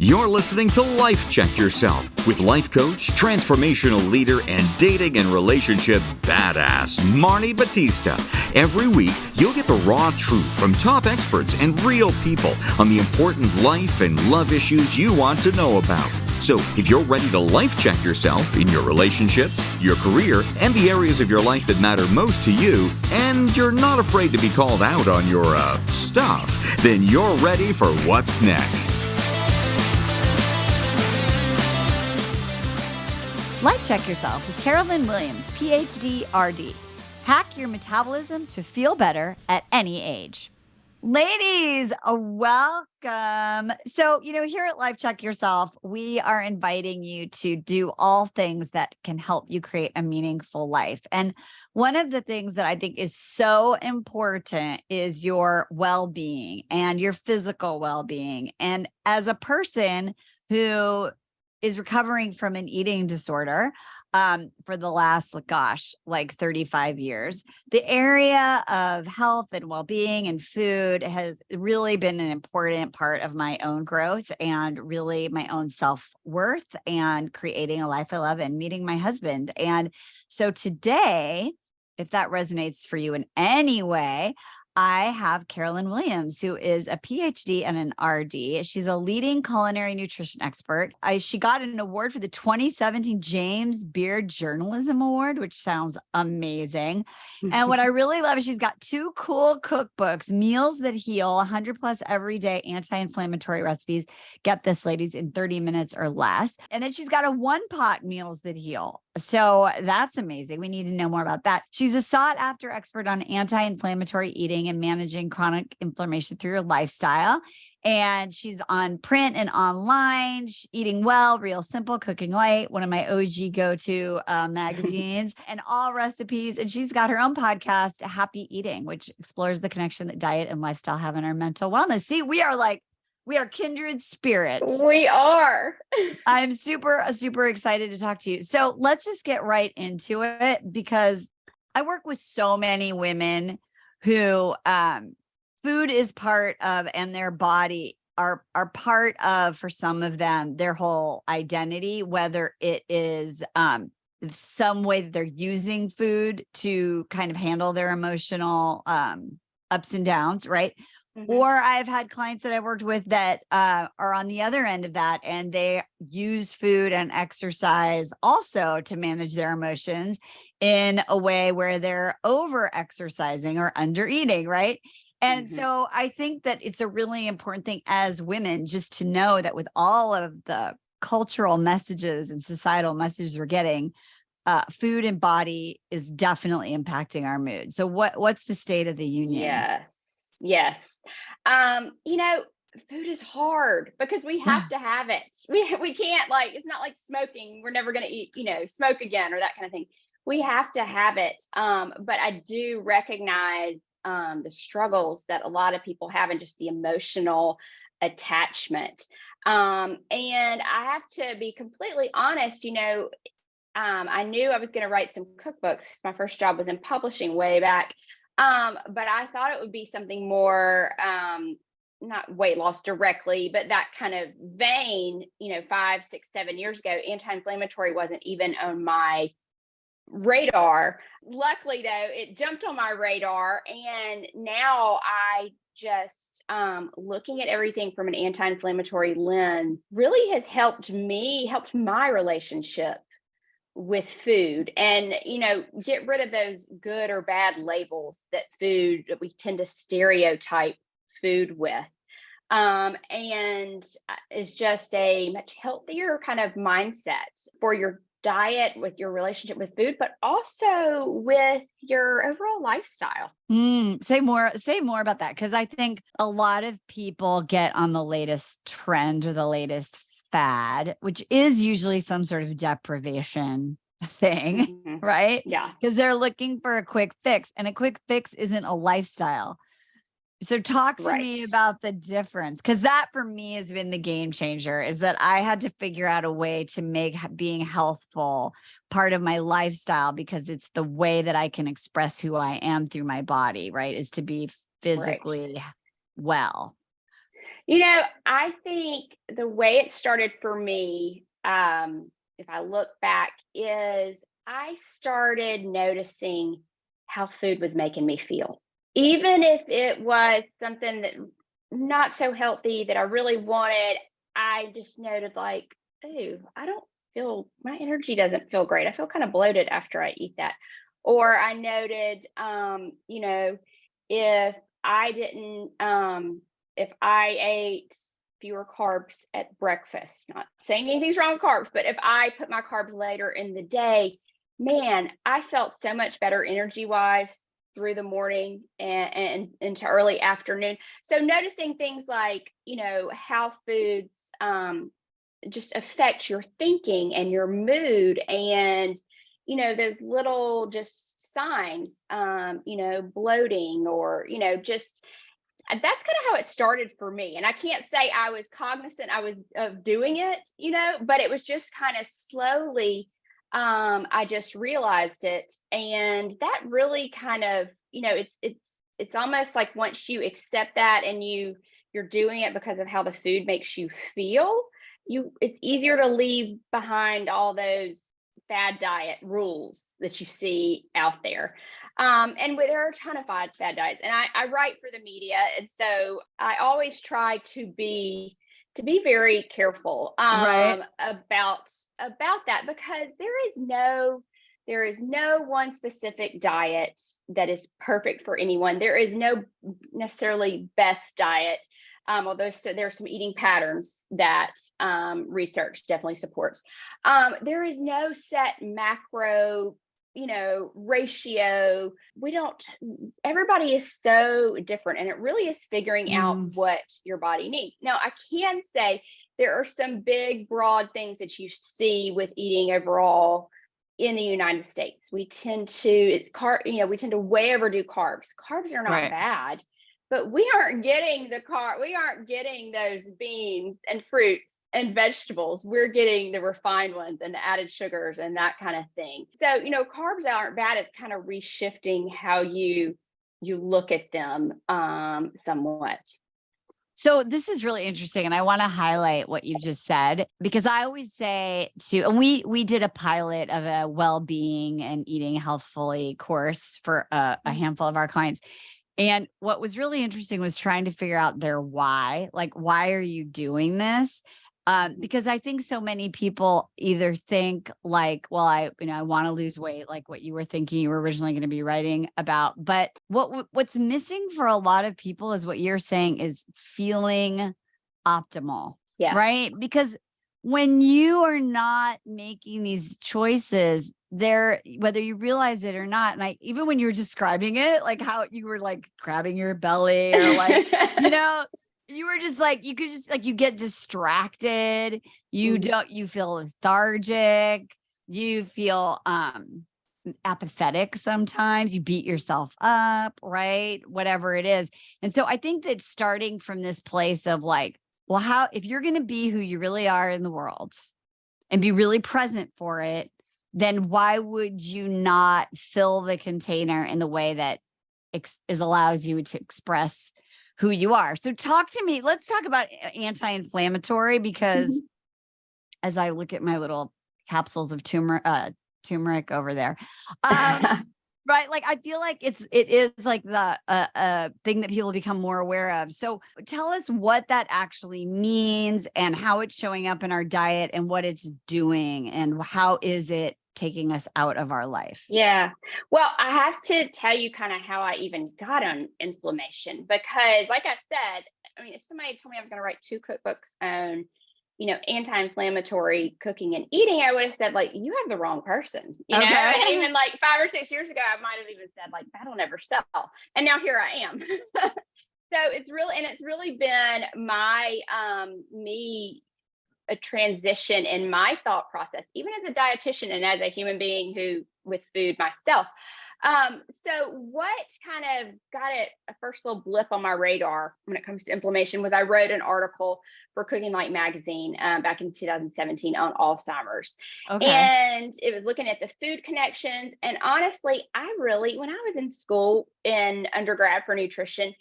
You're listening to Life Check Yourself with life coach, transformational leader, and dating and relationship badass, Marni Battista. Every week, you'll get the raw truth from top experts and real people on the important life and love issues you want to know about. So, if you're ready to life check yourself in your relationships, your career, and the areas of your life that matter most to you, and you're not afraid to be called out on your, stuff, then you're ready for what's next. Life Check Yourself with Carolyn Williams, PhD, RD. Hack your metabolism to feel better at any age. Ladies, welcome. So, here at Life Check Yourself, we are inviting you to do all things that can help you create a meaningful life. And one of the things that I think is so important is your well-being and your physical well-being. And as a person who is recovering from an eating disorder for the last, 35 years. The area of health and well-being and food has really been an important part of my own growth and really my own self-worth and creating a life I love and meeting my husband. And so today, if that resonates for you in any way, I have Carolyn Williams, who is a PhD and an RD. She's a leading culinary nutrition expert. She got an award for the 2017 James Beard Journalism Award, which sounds amazing. And what I really love is she's got 2 cool cookbooks, Meals That Heal, 100 plus everyday anti-inflammatory recipes. Get this, ladies, in 30 minutes or less. And then she's got a 1-pot Meals That Heal. So that's amazing. We need to know more about that. She's a sought after expert on anti-inflammatory eating and managing chronic inflammation through your lifestyle. And she's on print and online, Eating Well, Real Simple, Cooking Light, one of my OG go-to magazines, and all recipes. And she's got her own podcast, Happy Eating, which explores the connection that diet and lifestyle have in our mental wellness. See, we are kindred spirits. We are. I'm super excited to talk to you. So let's just get right into it, because I work with so many women who food is part of, and their body are part of, for some of them, their whole identity, whether it is some way that they're using food to kind of handle their emotional ups and downs, right? Mm-hmm. Or I've had clients that I've worked with that are on the other end of that, and they use food and exercise also to manage their emotions in a way where they're over exercising or under eating, right? And mm-hmm. So I think that it's a really important thing as women just to know that with all of the cultural messages and societal messages we're getting, food and body is definitely impacting our mood. So what's the state of the union? Yes. Food is hard because we have to have it. We can't, it's not like smoking. We're never going to eat, smoke again or that kind of thing. We have to have it. But I do recognize the struggles that a lot of people have and just the emotional attachment. And I have to be completely honest, I knew I was going to write some cookbooks. My first job was in publishing way back. But I thought it would be something more, not weight loss directly, but that kind of vein, 5, 6, 7 years ago. Anti-inflammatory wasn't even on my radar. Luckily, though, it jumped on my radar. And now I just, looking at everything from an anti-inflammatory lens really has helped my relationship with food, and get rid of those good or bad labels that we tend to stereotype food with, and is just a much healthier kind of mindset for your diet, with your relationship with food, but also with your overall lifestyle. Say more about that, because I think a lot of people get on the latest trend or the latest fad, which is usually some sort of deprivation thing, mm-hmm. right? Yeah. Because they're looking for a quick fix, and a quick fix isn't a lifestyle. So talk to me about the difference, because that for me has been the game changer, is that I had to figure out a way to make being healthful part of my lifestyle, because it's the way that I can express who I am through my body, right? Is to be physically well. I think the way it started for me, if I look back, is I started noticing how food was making me feel. Even if it was something that not so healthy that I really wanted, I just noted like, oh, my energy doesn't feel great. I feel kind of bloated after I eat that. Or I noted, if I didn't, if I ate fewer carbs at breakfast, not saying anything's wrong with carbs, but if I put my carbs later in the day, man, I felt so much better energy wise through the morning and into early afternoon. So noticing things like, how foods just affect your thinking and your mood and, those little just signs, bloating or, just that's kind of how it started for me. And I can't say I was cognizant I was of doing it, but it was just kind of slowly, I just realized it. And that really kind of, it's almost like once you accept that and you're doing it because of how the food makes you feel, it's easier to leave behind all those bad diet rules that you see out there. And there are a ton of bad diets, and I write for the media, and so I always try to be very careful Right. about that, because there is no one specific diet that is perfect for anyone. There is no necessarily best diet. Although there are some eating patterns that research definitely supports. There is no set macro, ratio. Everybody is so different, and it really is figuring out what your body needs. Now, I can say there are some big, broad things that you see with eating overall in the United States. We tend to way overdo carbs. Carbs are not bad, but we aren't getting we aren't getting those beans and fruits and vegetables. We're getting the refined ones and the added sugars and that kind of thing. So, carbs aren't bad. It's kind of reshifting how you look at them somewhat. So this is really interesting. And I want to highlight what you've just said, because I always say and we did a pilot of a well-being and eating healthfully course for a handful of our clients. And what was really interesting was trying to figure out their why. Like, why are you doing this? Because I think so many people either think like, well, I want to lose weight, like what you were thinking you were originally going to be writing about. But what's missing for a lot of people is what you're saying is feeling optimal. Yeah. Right. Because when you are not making these choices, whether you realize it or not, and even when you were describing it, like how you were like grabbing your belly or like, you were just like, you could just like, you get distracted, you feel lethargic, you feel apathetic sometimes, you beat yourself up, right? Whatever it is. And so I think that starting from this place of like, well, if you're going to be who you really are in the world and be really present for it, then why would you not fill the container in the way that allows you to express who you are? So talk to me. Let's talk about anti-inflammatory, because as I look at my little capsules of turmeric over there, right? Like, I feel like it is like the thing that people become more aware of. So tell us what that actually means and how it's showing up in our diet and what it's doing and how is it taking us out of our life. Yeah. Well, I have to tell you kind of how I even got on inflammation, because like I said, I mean, if somebody told me I was going to write 2 cookbooks on, anti-inflammatory cooking and eating, I would have said like, you have the wrong person, and even like 5 or 6 years ago, I might've even said like, that'll never sell. And now here I am. So it's really been my, a transition in my thought process, even as a dietitian and as a human being with food myself. So what kind of got a first little blip on my radar when it comes to inflammation was I wrote an article for Cooking Light magazine back in 2017 on Alzheimer's. Okay. And it was looking at the food connections. And honestly, when I was in school in undergrad for nutrition,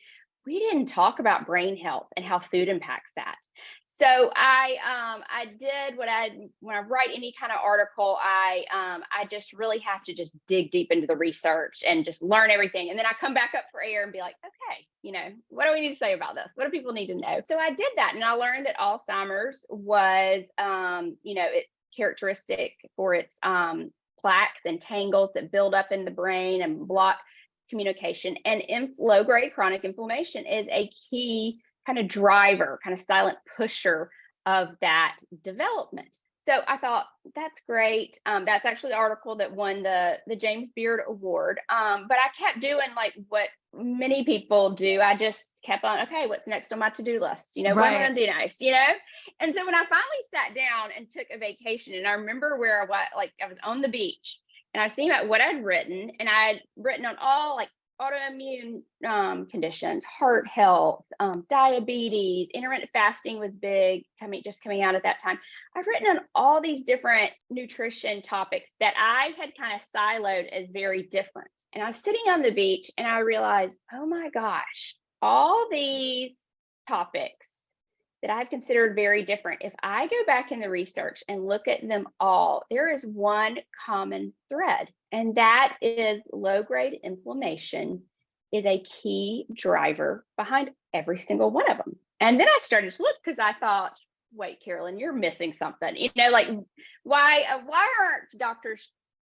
we didn't talk about brain health and how food impacts that. So I did when I write any kind of article, I just really have to just dig deep into the research and just learn everything. And then I come back up for air and be like, okay, what do we need to say about this? What do people need to know? So I did that, and I learned that Alzheimer's was, it's characteristic for its plaques and tangles that build up in the brain and block communication. And low-grade chronic inflammation is a key kind of driver, kind of silent pusher of that development. So I thought, that's great. That's actually the article that won the James Beard Award. But I kept doing like what many people do. I just kept on, okay, what's next on my to-do list? What am I going to do next? And so when I finally sat down and took a vacation, and I remember where I was on the beach, and I was thinking about what I'd written, and I'd written on all like autoimmune conditions, heart health, diabetes, intermittent fasting was big, coming out at that time. I've written on all these different nutrition topics that I had kind of siloed as very different. And I was sitting on the beach, and I realized, oh my gosh, all these topics that I've considered very different, if I go back in the research and look at them all, there is one common thread, and that is low-grade inflammation is a key driver behind every single one of them. And then I started to look, because I thought, wait, Carolyn, you're missing something. Like why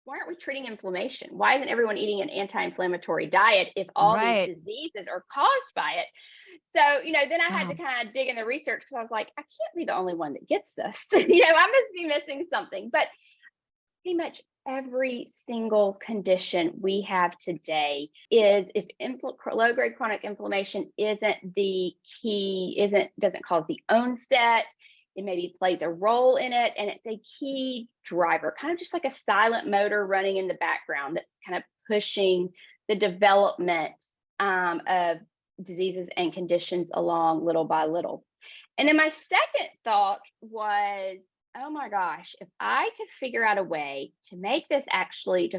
aren't we treating inflammation? Why isn't everyone eating an anti-inflammatory diet if all these diseases are caused by it? So, then I had to kind of dig in the research, because I was like, I can't be the only one that gets this. I must be missing something. But pretty much every single condition we have today is, if low-grade chronic inflammation isn't the key, doesn't cause the onset, it maybe plays a role in it, and it's a key driver, kind of just like a silent motor running in the background that's kind of pushing the development of diseases and conditions along little by little. And then my second thought was, oh my gosh, if I could figure out a way to make this actually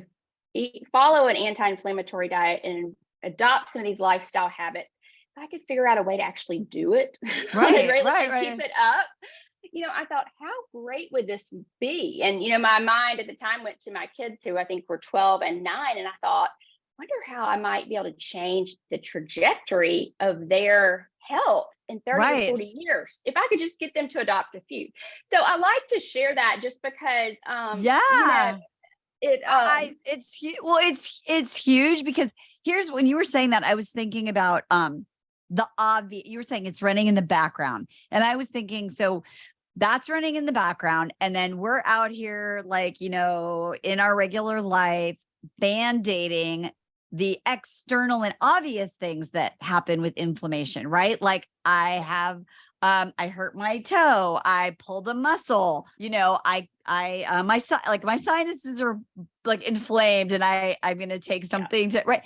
follow an anti-inflammatory diet and adopt some of these lifestyle habits, if I could figure out a way to actually do it, keep it up, I thought, how great would this be? And, my mind at the time went to my kids, who I think were 12 and 9. And I thought, wonder how I might be able to change the trajectory of their health in 30 or 40 years if I could just get them to adopt a few. So I like to share that, just because it's huge, because here's, when you were saying that, I was thinking about the obvious. You were saying it's running in the background, and I was thinking, so that's running in the background, and then we're out here in our regular life band-aiding the external and obvious things that happen with inflammation, right? Like I hurt my toe, I pulled a muscle, my sinuses are like inflamed, and I'm going to take something right.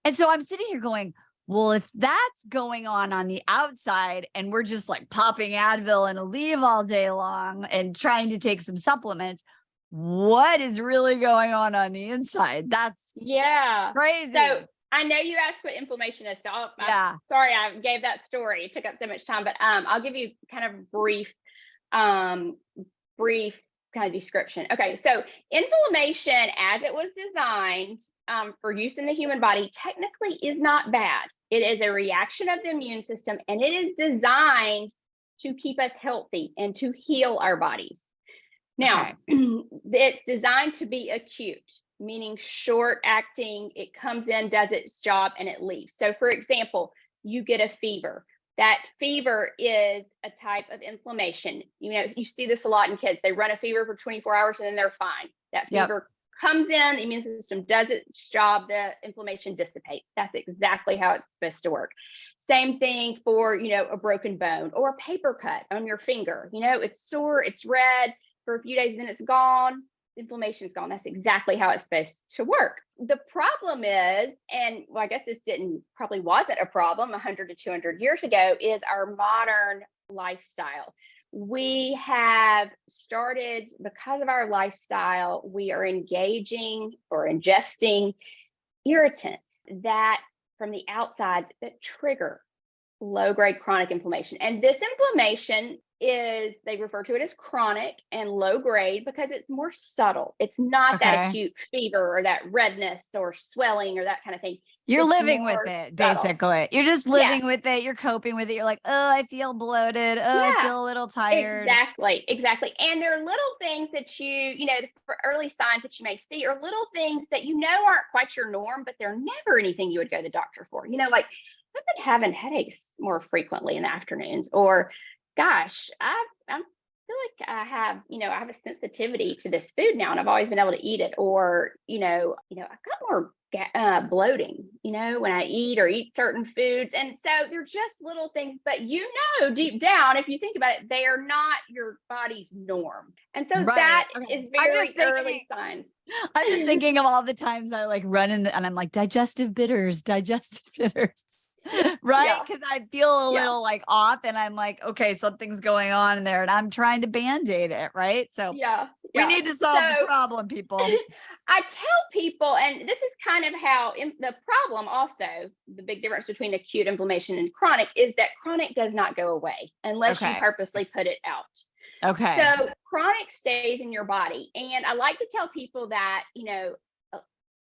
And so I'm sitting here going, well, if that's going on the outside, and we're just like popping Advil and Aleve all day long and trying to take some supplements, what is really going on the inside? That's crazy. So I know you asked what inflammation is. So I'm sorry I gave that story. It took up so much time, but I'll give you kind of brief kind of description. Okay, so inflammation, as it was designed for use in the human body, technically is not bad. It is a reaction of the immune system, and it is designed to keep us healthy and to heal our bodies. Now, it's designed to be acute, meaning short acting. It comes in, does its job, and it leaves. So for example, you get a fever. That fever is a type of inflammation. You see this a lot in kids. They run a fever for 24 hours and then they're fine. That fever comes in, the immune system does its job, the inflammation dissipates. That's exactly how it's supposed to work. Same thing for, a broken bone or a paper cut on your finger. It's sore, it's red for a few days, then it's gone. Inflammation's gone. That's exactly how it's supposed to work. The problem is, and I guess this probably wasn't a problem 100 to 200 years ago, is our modern lifestyle. We have started, because of our lifestyle, we are engaging or ingesting irritants that from the outside that trigger low-grade chronic inflammation. And this inflammation they refer to it as chronic and low grade because it's more subtle. It's not that acute fever or that redness or swelling or that kind of thing. You're living with it, basically. You're just living with it. You're coping with it. You're like, oh, I feel bloated. Oh, I feel a little tired. Exactly. And there are little things that for early signs that you may see are little things that aren't quite your norm, but they're never anything you would go to the doctor for. Like I've been having headaches more frequently in the afternoons, or gosh, I feel like I have a sensitivity to this food now, and I've always been able to eat it. Or, I've got more bloating, when I eat certain foods. And so they're just little things, but deep down, if you think about it, they are not your body's norm. And so that is very early signs. I'm just thinking of all the times I like run and I'm like, digestive bitters. Right. Because I feel a little like off and I'm like, okay, something's going on in there and I'm trying to band-aid it. Right. So we need to solve the problem, people. I tell people, and this is kind of how the problem also, the big difference between acute inflammation and chronic is that chronic does not go away unless you purposely put it out. Okay. So chronic stays in your body. And I like to tell people that,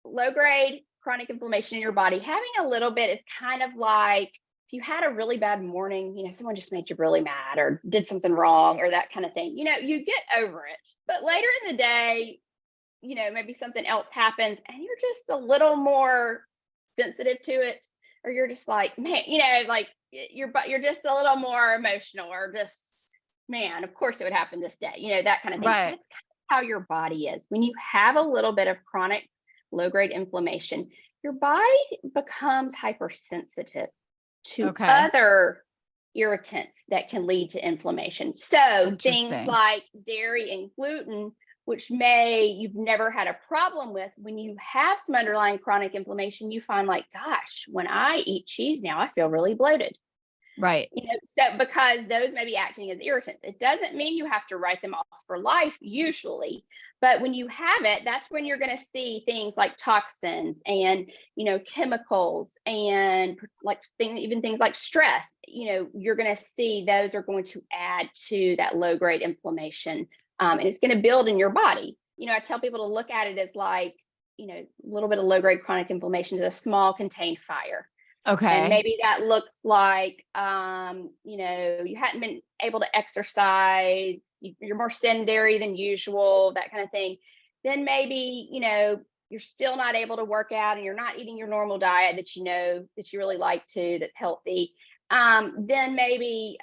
low grade chronic inflammation in your body, having a little bit is kind of like if you had a really bad morning, someone just made you really mad or did something wrong or that kind of thing, you get over it. But later in the day, maybe something else happens and you're just a little more sensitive to it, or you're just like, man, like you're just a little more emotional, or just, man, of course it would happen this day, that kind of thing. Right. That's kind of how your body is. When you have a little bit of chronic low-grade inflammation, your body becomes hypersensitive to other irritants that can lead to inflammation. So things like dairy and gluten, which you've never had a problem with, when you have some underlying chronic inflammation, you find like, gosh, when I eat cheese now, I feel really bloated. Right. So because those may be acting as irritants, it doesn't mean you have to write them off for life usually. But when you have it, that's when you're going to see things like toxins and, chemicals and even things like stress, you're going to see those are going to add to that low grade inflammation. And it's going to build in your body. I tell people to look at it as like, a little bit of low grade chronic inflammation is a small contained fire. Okay. And maybe that looks like, you hadn't been able to exercise, you're more sedentary than usual, that kind of thing. Then maybe, you're still not able to work out and you're not eating your normal diet that that you really like to, that's healthy. Then maybe,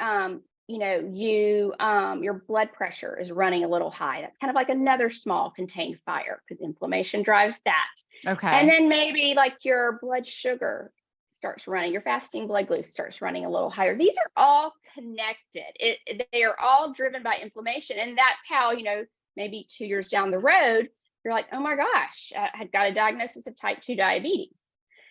your blood pressure is running a little high. That's kind of like another small contained fire because inflammation drives that. Okay. And then maybe like your blood sugar starts running, your fasting blood glucose starts running a little higher. These are all connected. They are all driven by inflammation. And that's how, maybe 2 years down the road, you're like, oh my gosh, I had got a diagnosis of type 2 diabetes.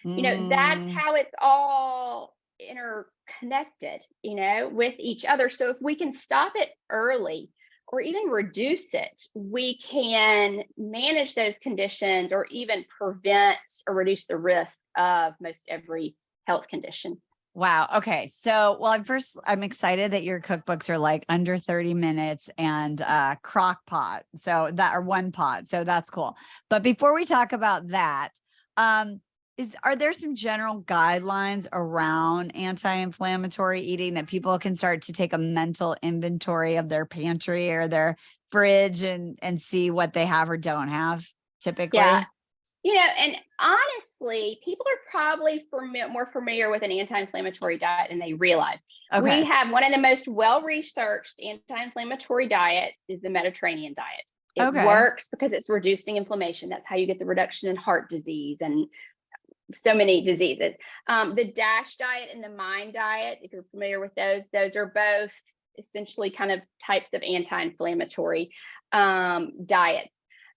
That's how it's all interconnected, with each other. So if we can stop it early or even reduce it, we can manage those conditions or even prevent or reduce the risk of most every health condition. Wow. Okay. So, well, I'm excited that your cookbooks are like under 30 minutes and crock pot. So or one pot. So that's cool. But before we talk about that, are there some general guidelines around anti-inflammatory eating that people can start to take a mental inventory of their pantry or their fridge and see what they have or don't have typically? Yeah. And honestly, people are probably more familiar with an anti-inflammatory diet than they realize. Okay. We have one of the most well-researched anti-inflammatory diets is the Mediterranean diet. It works because it's reducing inflammation. That's how you get the reduction in heart disease and so many diseases. The DASH diet and the MIND diet, if you're familiar with those are both essentially kind of types of anti-inflammatory diets.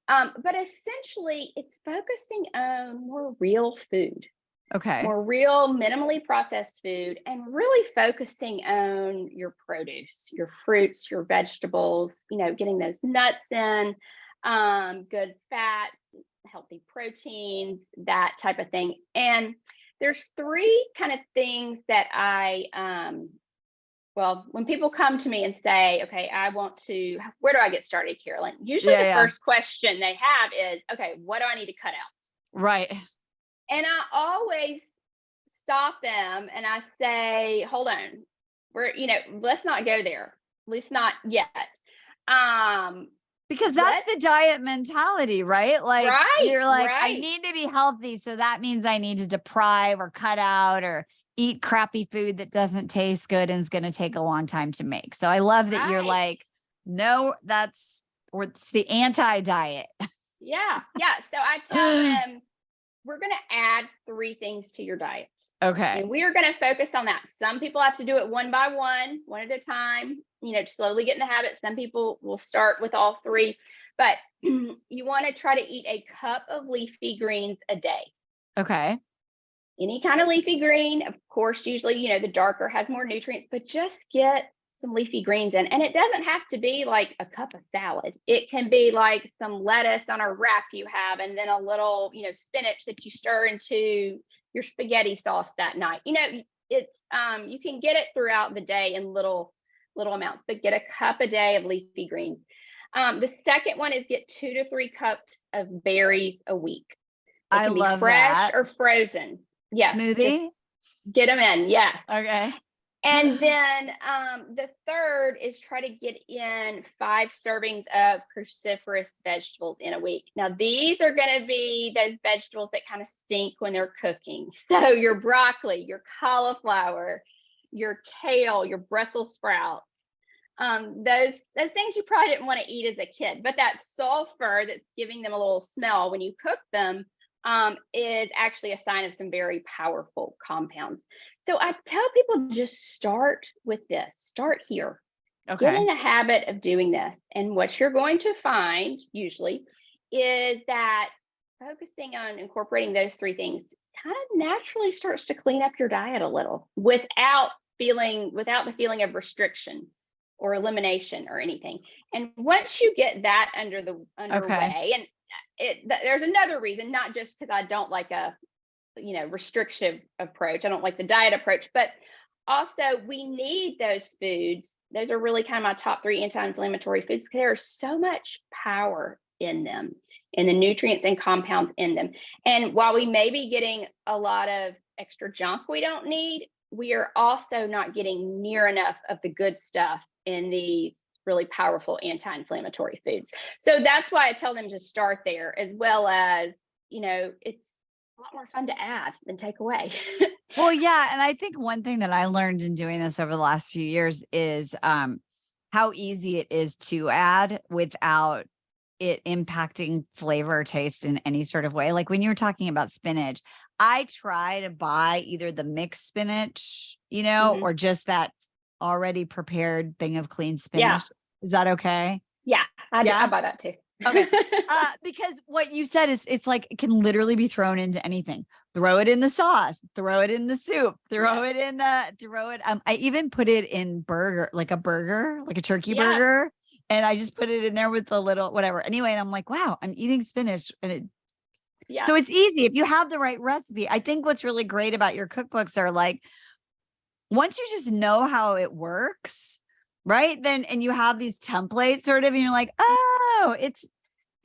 But essentially, it's focusing on more real food. Okay. More real, minimally processed food, and really focusing on your produce, your fruits, your vegetables, getting those nuts in, good fats, healthy proteins, that type of thing. And there's three kind of things that well, when people come to me and say, okay, where do I get started, Carolyn? Usually the first question they have is, okay, what do I need to cut out? Right. And I always stop them and I say, hold on, let's not go there. At least not yet. Because that's the diet mentality, right? Like you're like, I need to be healthy. So that means I need to deprive or cut out or eat crappy food that doesn't taste good and is going to take a long time to make. So I love that you're like, no, it's the anti-diet. Yeah. So I tell them, we're going to add 3 things to your diet. Okay. And we are going to focus on that. Some people have to do it one by one at a time, slowly get in the habit. Some people will start with all 3, but you want to try to eat a cup of leafy greens a day. Okay. Any kind of leafy green, of course, usually, the darker has more nutrients, but just get some leafy greens in. And it doesn't have to be like a cup of salad. It can be like some lettuce on a wrap you have, and then a little, spinach that you stir into your spaghetti sauce that night. It's you can get it throughout the day in little amounts, but get a cup a day of leafy greens. The second one is get 2 to 3 cups of berries a week. It can be fresh or frozen. Yes. Smoothie? Get them in. Yes. Okay. And then the third is try to get in 5 servings of cruciferous vegetables in a week. Now, these are going to be those vegetables that kind of stink when they're cooking. So your broccoli, your cauliflower, your kale, your Brussels sprouts, those things you probably didn't want to eat as a kid, but that sulfur that's giving them a little smell when you cook them is actually a sign of some very powerful compounds. So I tell people just start with this. Start here. Okay. Get in the habit of doing this. And what you're going to find usually is that focusing on incorporating those 3 things kind of naturally starts to clean up your diet a little without the feeling of restriction or elimination or anything. And once you get that underway, and there's another reason, not just because I don't like a restrictive approach. I don't like the diet approach, but also we need those foods. Those are really kind of my top 3 anti-inflammatory foods because there's so much power in them, in the nutrients and compounds in them. And while we may be getting a lot of extra junk we don't need, we are also not getting near enough of the good stuff in the really powerful anti-inflammatory foods. So that's why I tell them to start there, as well as, it's a lot more fun to add than take away. Well, yeah. And I think one thing that I learned in doing this over the last few years is how easy it is to add without it impacting flavor or taste in any sort of way. Like when you were talking about spinach, I try to buy either the mixed spinach, or just that already prepared thing of clean spinach. Yeah. Is that okay? Yeah, I buy that too. Okay. Because what you said is it's like it can literally be thrown into anything. Throw it in the sauce, throw it in the soup, I even put it in like a turkey burger. And I just put it in there with a little whatever. Anyway, and I'm like, wow, I'm eating spinach. So it's easy if you have the right recipe. I think what's really great about your cookbooks are like, once you just know how it works, right? Then, and you have these templates sort of, and you're like, oh, it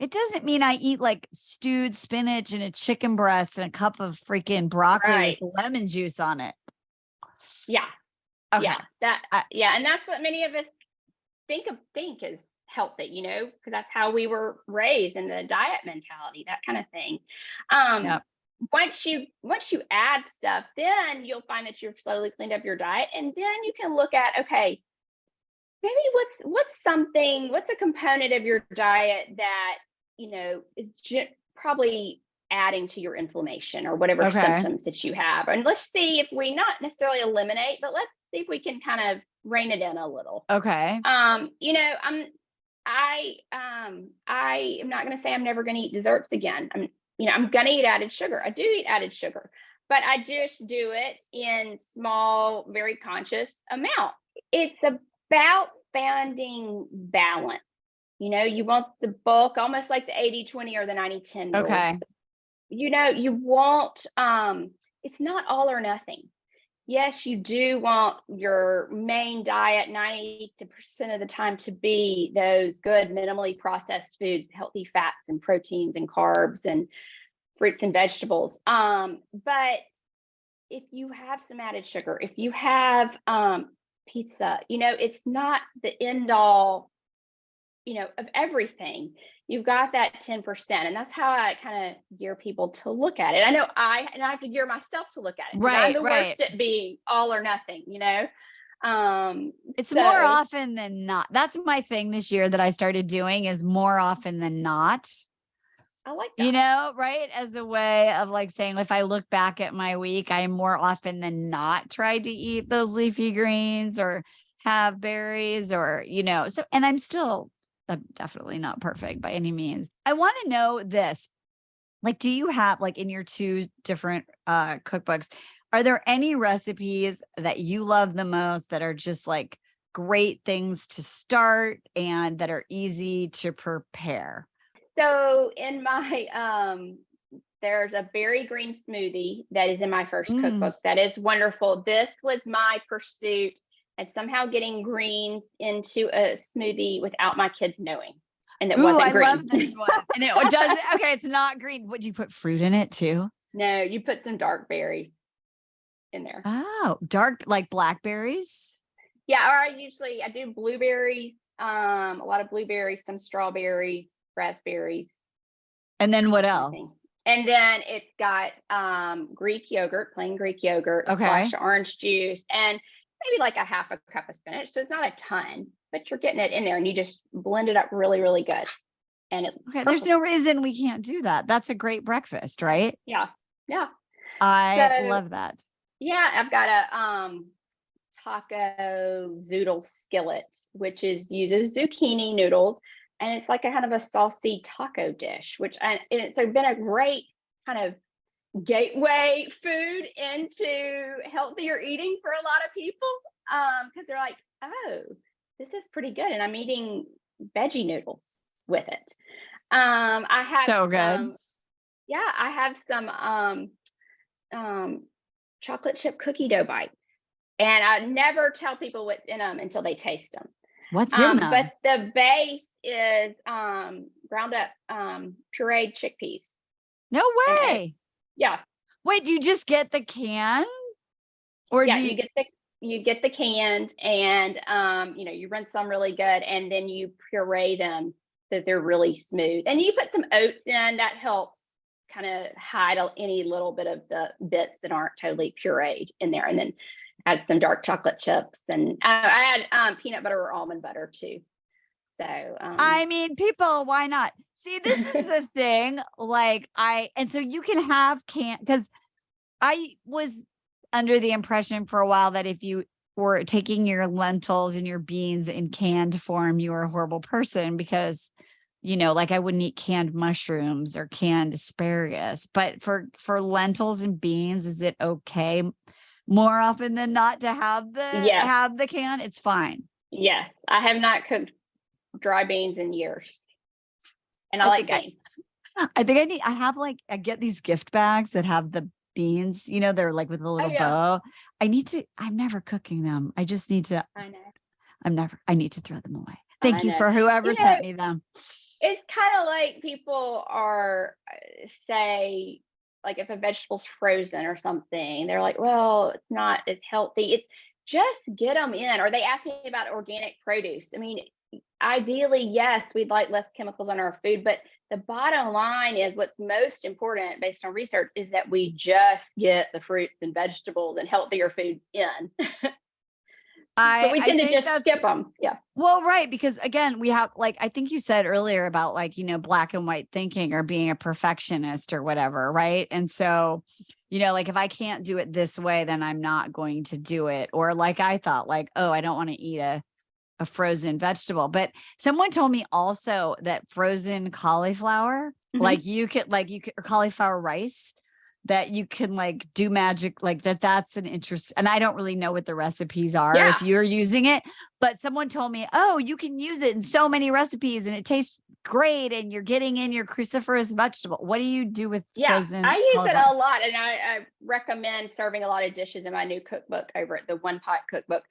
doesn't mean I eat like stewed spinach and a chicken breast and a cup of freaking broccoli with lemon juice on it. Yeah. Okay. Yeah. And that's what many of us think is healthy, because that's how we were raised, in the diet mentality, that kind of thing. Once you add stuff, then you'll find that you've slowly cleaned up your diet, and then you can look at, okay, maybe what's a component of your diet that is probably adding to your inflammation or whatever symptoms that you have, and let's see if we not necessarily eliminate, but let's see if we can kind of rein it in a little. Okay. I am not going to say I'm never going to eat desserts again. I'm going to eat added sugar. I do eat added sugar, but I just do it in small, very conscious amounts. It's about finding balance. You want the bulk, almost like the 80-20 or the 90-10 rule. Okay. You want, it's not all or nothing. Yes, you do want your main diet 90% of the time to be those good, minimally processed foods, healthy fats and proteins and carbs and fruits and vegetables. But if you have some added sugar, if you have pizza, it's not the end all, of everything. You've got that 10%. And that's how I kind of gear people to look at it. I know I have to gear myself to look at it. Right. I'm the worst at being all or nothing, It's more often than not. That's my thing this year that I started doing, is more often than not. I like that. Right? As a way of like saying, if I look back at my week, I more often than not tried to eat those leafy greens or have berries or, so, and I'm definitely not perfect by any means. I want to know this, like, do you have, like, in your 2 different cookbooks, are there any recipes that you love the most that are just like great things to start and that are easy to prepare? So in my, there's a berry green smoothie that is in my first cookbook. That is wonderful. This was my pursuit, and somehow getting greens into a smoothie without my kids knowing. And it wasn't green. I love this one. And it does. Okay, it's not green. Would you put fruit in it too? No, you put some dark berries in there. Oh, dark, like blackberries? Yeah, or I do blueberries, a lot of blueberries, some strawberries, raspberries. And then what else? And then it's got Greek yogurt, plain Greek yogurt, a splash of orange juice, and maybe like a half a cup of spinach. So it's not a ton, but you're getting it in there, and you just blend it up really, really good. And there's no reason we can't do that. That's a great breakfast, right? Yeah. I love that. Yeah, I've got a taco zoodle skillet, which uses zucchini noodles, and it's like a kind of a saucy taco dish, it's been a great kind of gateway food into healthier eating for a lot of people, because they're like, oh, this is pretty good, and I'm eating veggie noodles with it. I have so good. I have some chocolate chip cookie dough bites, and I never tell people what's in them until they taste them. What's in them? But the base is ground up pureed chickpeas. No way. Yeah. Wait, do you just get the can? Or you get the canned, and you run some really good, and then you puree them so they're really smooth. And you put some oats in, that helps kind of hide any little bit of the bits that aren't totally pureed in there. And then add some dark chocolate chips, and I add peanut butter or almond butter too. So I mean, people, why not? See, this is the thing. And so you can have because I was under the impression for a while that if you were taking your lentils and your beans in canned form, you were a horrible person because, like I wouldn't eat canned mushrooms or canned asparagus. But for lentils and beans, is it okay more often than not to have the can? It's fine. Yes, I have not cooked dry beans in years, and I like beans. I get these gift bags that have the beans, they're like with a little bow. I'm never cooking them. I just need to, I know. I need to throw them away. Thank you for whoever sent me them. It's kind of like people say, like if a vegetable's frozen or something, they're like, well, it's not as healthy. It's just get them in. Or they ask me about organic produce. I mean, ideally, yes, we'd like less chemicals on our food, but the bottom line is what's most important based on research is that we just get the fruits and vegetables and healthier food in. So we tend to just skip them. Yeah. Well, right. Because again, we have, like, I think you said earlier about black and white thinking or being a perfectionist or whatever. Right. And so, like if I can't do it this way, then I'm not going to do it. Or like I thought, oh, I don't want to eat a frozen vegetable. But someone told me also that frozen cauliflower, or cauliflower rice, that you can do magic, that's an interest. And I don't really know what the recipes are if you're using it, but someone told me, oh, you can use it in so many recipes and it tastes great. And you're getting in your cruciferous vegetable. What do you do with frozen I use it cauliflower? a lot. And I recommend serving a lot of dishes in my new cookbook over at the One Pot Cookbook.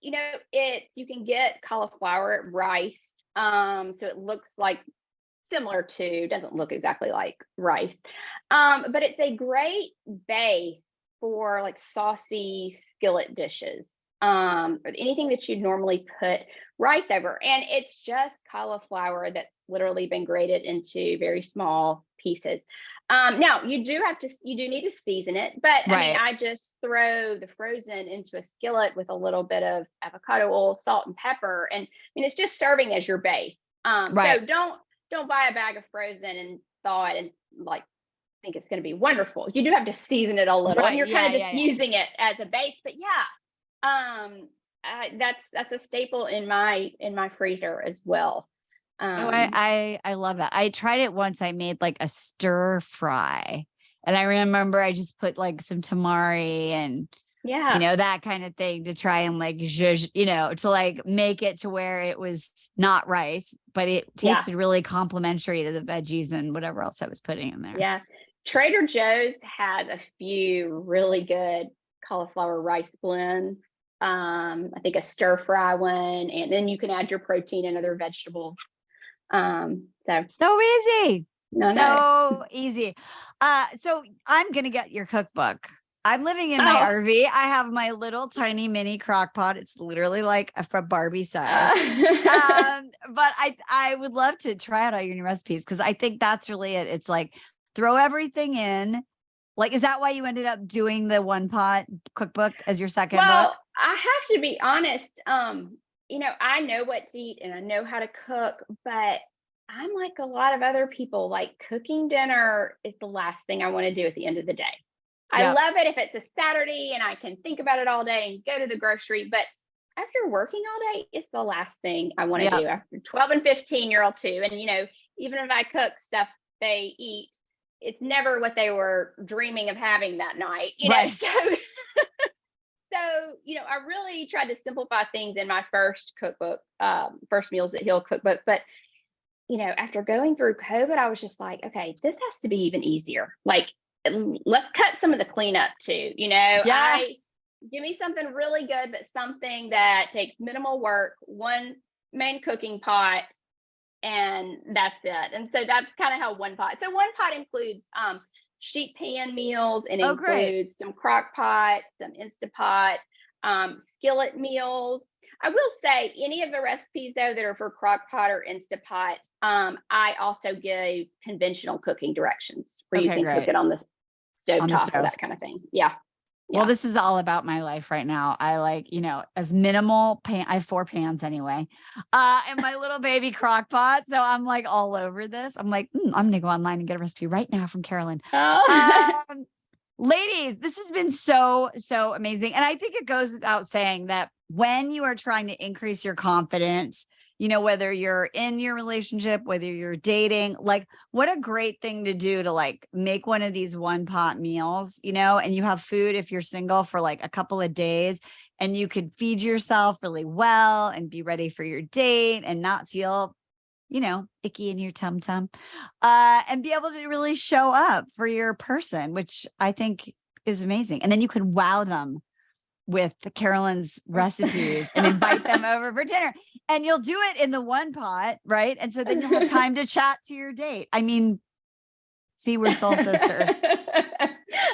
You can get cauliflower rice. So it looks like doesn't look exactly like rice. But it's a great base for like saucy skillet dishes. Or anything that you'd normally put rice over. And it's just cauliflower that's literally been grated into very small pieces. Now you do need to season it, but I mean, I just throw the frozen into a skillet with a little bit of avocado oil, salt, and pepper. And I mean, it's just serving as your base. So don't buy a bag of frozen and thaw it and like think it's going to be wonderful. You do have to season it a little, and you're kind of just using it as a base. But that's a staple in my freezer as well. I love that. I tried it once. I made like a stir fry, and I remember I just put like some tamari and that kind of thing to try and like to like make it to where it was not rice, but it tasted really complimentary to the veggies and whatever else I was putting in there. Yeah, Trader Joe's had a few really good cauliflower rice blends. I think a stir fry one, and then you can add your protein and other vegetables. So easy. Easy. So I'm gonna get your cookbook. I'm living in my RV. I have my little tiny mini crock pot. It's literally like a Barbie size. But I would love to try out all your new recipes, because I think that's really it. It's like throw everything in. Like, is that why you ended up doing the One Pot cookbook as your second book? Well, I have to be honest. I know what to eat and I know how to cook, but I'm like a lot of other people, like cooking dinner is the last thing I want to do at the end of the day. I love it if it's a Saturday and I can think about it all day and go to the grocery, but after working all day, it's the last thing I want to do after 12 and 15-year-old too. And, even if I cook stuff they eat, it's never what they were dreaming of having that night, so I really tried to simplify things in my first cookbook, First Meals That Heal cookbook. But, after going through COVID, I was just like, okay, this has to be even easier. Like, let's cut some of the cleanup too, give me something really good, but something that takes minimal work, one main cooking pot, and that's it. And so that's kind of how One Pot. So One Pot includes sheet pan meals, and includes some crock pot, some Instapot, skillet meals. I will say any of the recipes though that are for crock pot or Instapot, I also give conventional cooking directions where you can cook it on the stovetop or that kind of thing. Yeah. Well, this is all about my life right now. I like, as minimal pan. I have 4 pans anyway, and my little baby crock pot. So I'm like all over this. I'm like, I'm gonna go online and get a recipe right now from Carolyn. Ladies, this has been so amazing. And I think it goes without saying that when you are trying to increase your confidence, whether you're in your relationship, whether you're dating, like what a great thing to do to like make one of these one pot meals, and you have food if you're single for like a couple of days, and you could feed yourself really well and be ready for your date and not feel, icky in your tum-tum, and be able to really show up for your person, which I think is amazing. And then you could wow them with Carolyn's recipes and invite them over for dinner, and you'll do it in the One Pot, right? And so then you'll have time to chat to your date. I mean, see, we're soul sisters.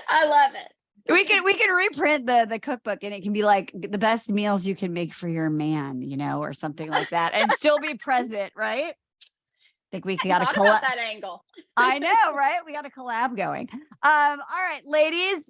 I love it. We can reprint the cookbook, and it can be like the best meals you can make for your man, or something like that, and still be present, right? I think we got a collab that angle. I know, right? We got a collab going. All right, ladies.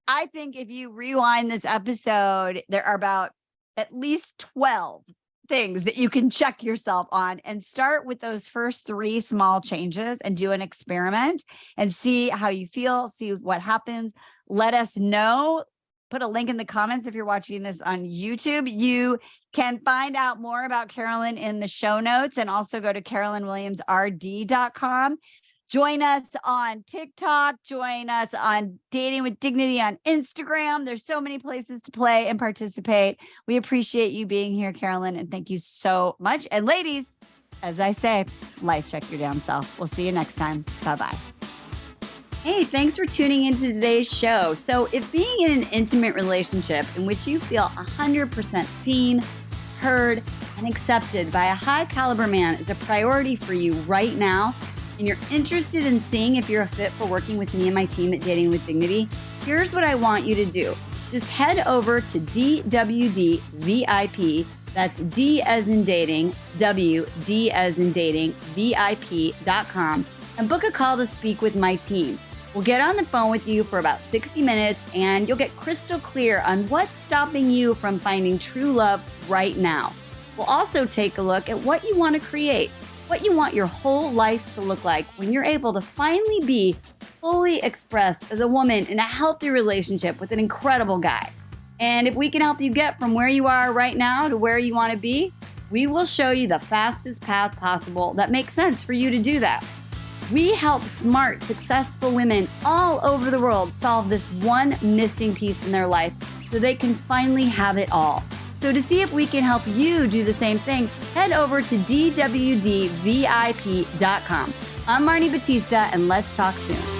I think if you rewind this episode, there are about at least 12 things that you can check yourself on, and start with those first 3 small changes and do an experiment and see how you feel, see what happens. Let us know. Put a link in the comments if you're watching this on YouTube. You can find out more about Carolyn in the show notes, and also go to carolynwilliamsrd.com. Join us on TikTok. Join us on Dating with Dignity on Instagram. There's so many places to play and participate. We appreciate you being here, Carolyn, and thank you so much. And ladies, as I say, life check your damn self. We'll see you next time. Bye-bye. Hey, thanks for tuning into today's show. So if being in an intimate relationship in which you feel 100% seen, heard, and accepted by a high caliber man is a priority for you right now, and you're interested in seeing if you're a fit for working with me and my team at Dating with Dignity, here's what I want you to do. Just head over to DWD VIP, that's D as in dating, W, D as in dating, VIP.com, and book a call to speak with my team. We'll get on the phone with you for about 60 minutes and you'll get crystal clear on what's stopping you from finding true love right now. We'll also take a look at what you want to create, what you want your whole life to look like when you're able to finally be fully expressed as a woman in a healthy relationship with an incredible guy. And if we can help you get from where you are right now to where you want to be, we will show you the fastest path possible that makes sense for you to do that. We help smart, successful women all over the world solve this one missing piece in their life so they can finally have it all. So to see if we can help you do the same thing, head over to DWDVIP.com. I'm Marni Battista, and let's talk soon.